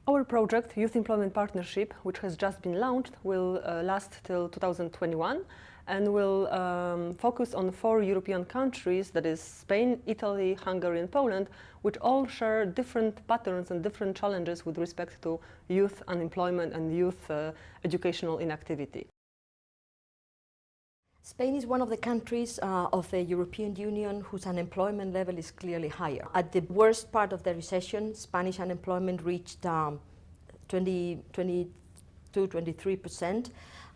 Our project, Youth Employment Partnership, which has just been launched, will last till 2021 and will focus on 4 European countries, that is Spain, Italy, Hungary and Poland, which all share different patterns and different challenges with respect to youth unemployment and youth educational inactivity. Spain is one of the countries of the European Union whose unemployment level is clearly higher. At the worst part of the recession, Spanish unemployment reached 23%,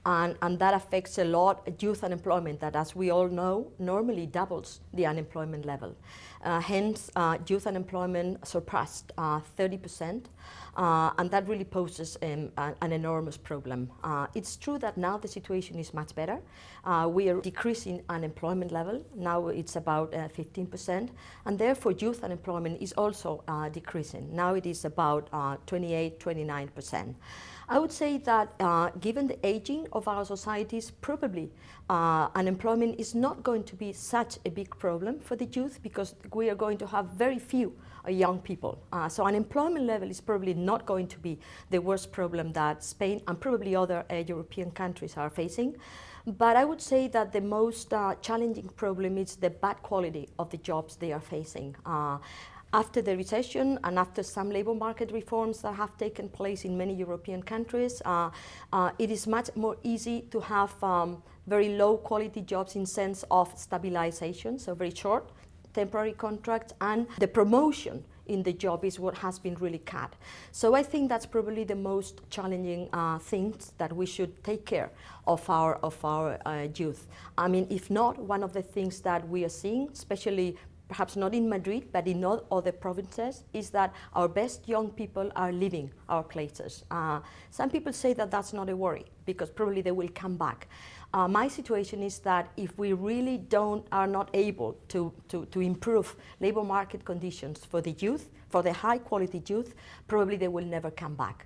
and that affects a lot youth unemployment that, as we all know, normally doubles the unemployment level. Hence, youth unemployment surpassed 30%, and that really poses an enormous problem. It's true that now the situation is much better. We are decreasing unemployment level. Now it's about 15%, and therefore youth unemployment is also decreasing. Now it is about 28–29%. I would say that given the aging of our societies, probably unemployment is not going to be such a big problem for the youth, because we are going to have very few young people. So unemployment level is probably not going to be the worst problem that Spain and probably other European countries are facing. But I would say that the most challenging problem is the bad quality of the jobs they are facing. After the recession and after some labor market reforms that have taken place in many European countries, it is much more easy to have very low quality jobs in sense of stabilization, so very short temporary contracts, and the promotion in the job is what has been really cut. So I think that's probably the most challenging things that we should take care of our youth. I mean, if not, one of the things that we are seeing, especially perhaps not in Madrid, but in all other provinces, is that our best young people are leaving our places. Some people say that that's not a worry, because probably they will come back. My situation is that if we really are not able to improve labor market conditions for the youth, for the high quality youth, probably they will never come back.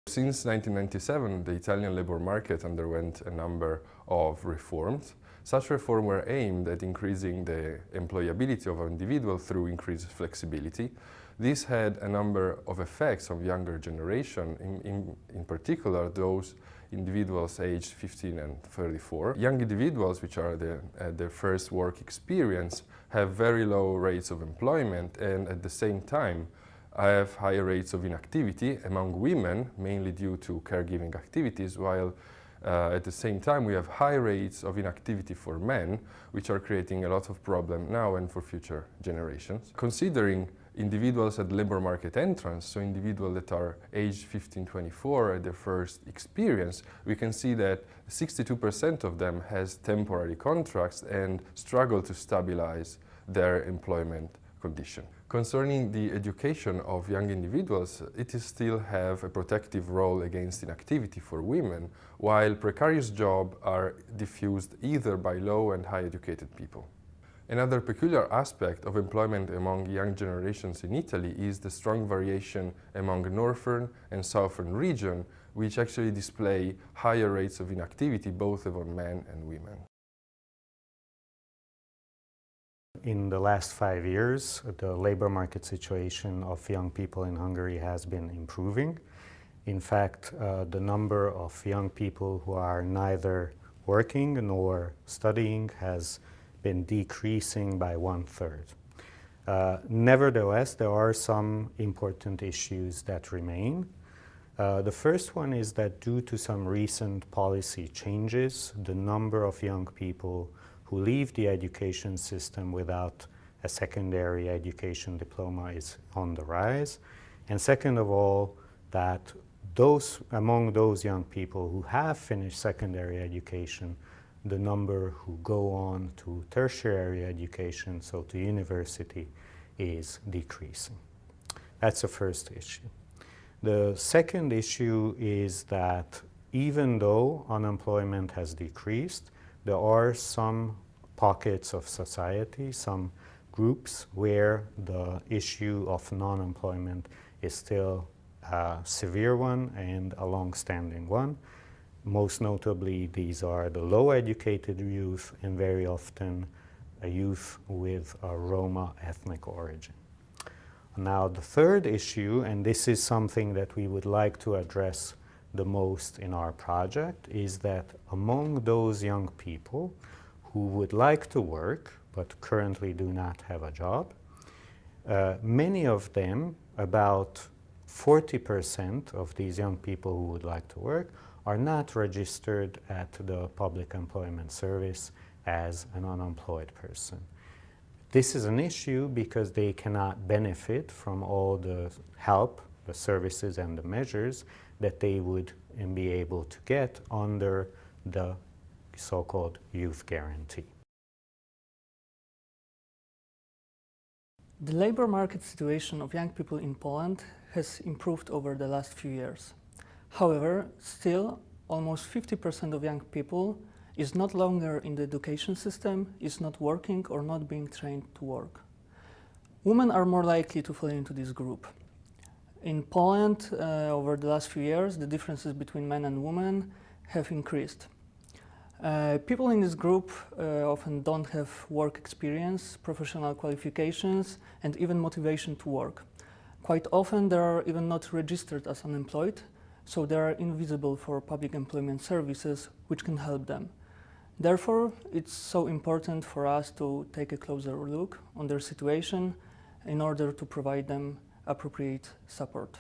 Since 1997, the Italian labor market underwent a number of reforms. Such reforms were aimed at increasing the employability of individuals through increased flexibility. This had a number of effects on younger generation, in particular those individuals aged 15 and 34. Young individuals, which are their first work experience, have very low rates of employment, and at the same time have higher rates of inactivity among women, mainly due to caregiving activities, while at the same time we have high rates of inactivity for men, which are creating a lot of problems now and for future generations. Considering individuals at labor market entrance, so individuals that are aged 15–24 at their first experience, we can see that 62% of them has temporary contracts and struggle to stabilize their employment condition. Concerning the education of young individuals, it still have a protective role against inactivity for women, while precarious jobs are diffused either by low and high educated people. Another peculiar aspect of employment among young generations in Italy is the strong variation among northern and southern regions, which actually display higher rates of inactivity both among men and women. In the last 5 years, the labor market situation of young people in Hungary has been improving. In fact, the number of young people who are neither working nor studying has been decreasing by 1/3. Nevertheless, there are some important issues that remain. The first one is that due to some recent policy changes, the number of young people who leave the education system without a secondary education diploma is on the rise. And second of all, that among those young people who have finished secondary education, the number who go on to tertiary education, so to university, is decreasing. That's the first issue. The second issue is that even though unemployment has decreased, there are some pockets of society, some groups where the issue of non-employment is still a severe one and a long-standing one. Most notably, these are the low-educated youth and very often a youth with a Roma ethnic origin. Now the third issue, and this is something that we would like to address the most in our project, is that among those young people who would like to work but currently do not have a job, many of them, about 40% of these young people who would like to work, are not registered at the Public Employment Service as an unemployed person. This is an issue because they cannot benefit from all the help, the services and the measures that they would be able to get under the so-called youth guarantee. The labor market situation of young people in Poland has improved over the last few years. However, still, almost 50% of young people is not longer in the education system, is not working or not being trained to work. Women are more likely to fall into this group. In Poland, over the last few years, the differences between men and women have increased. People in this group often don't have work experience, professional qualifications, and even motivation to work. Quite often they are even not registered as unemployed, so they are invisible for public employment services which can help them. Therefore, it's so important for us to take a closer look on their situation in order to provide them appropriate support.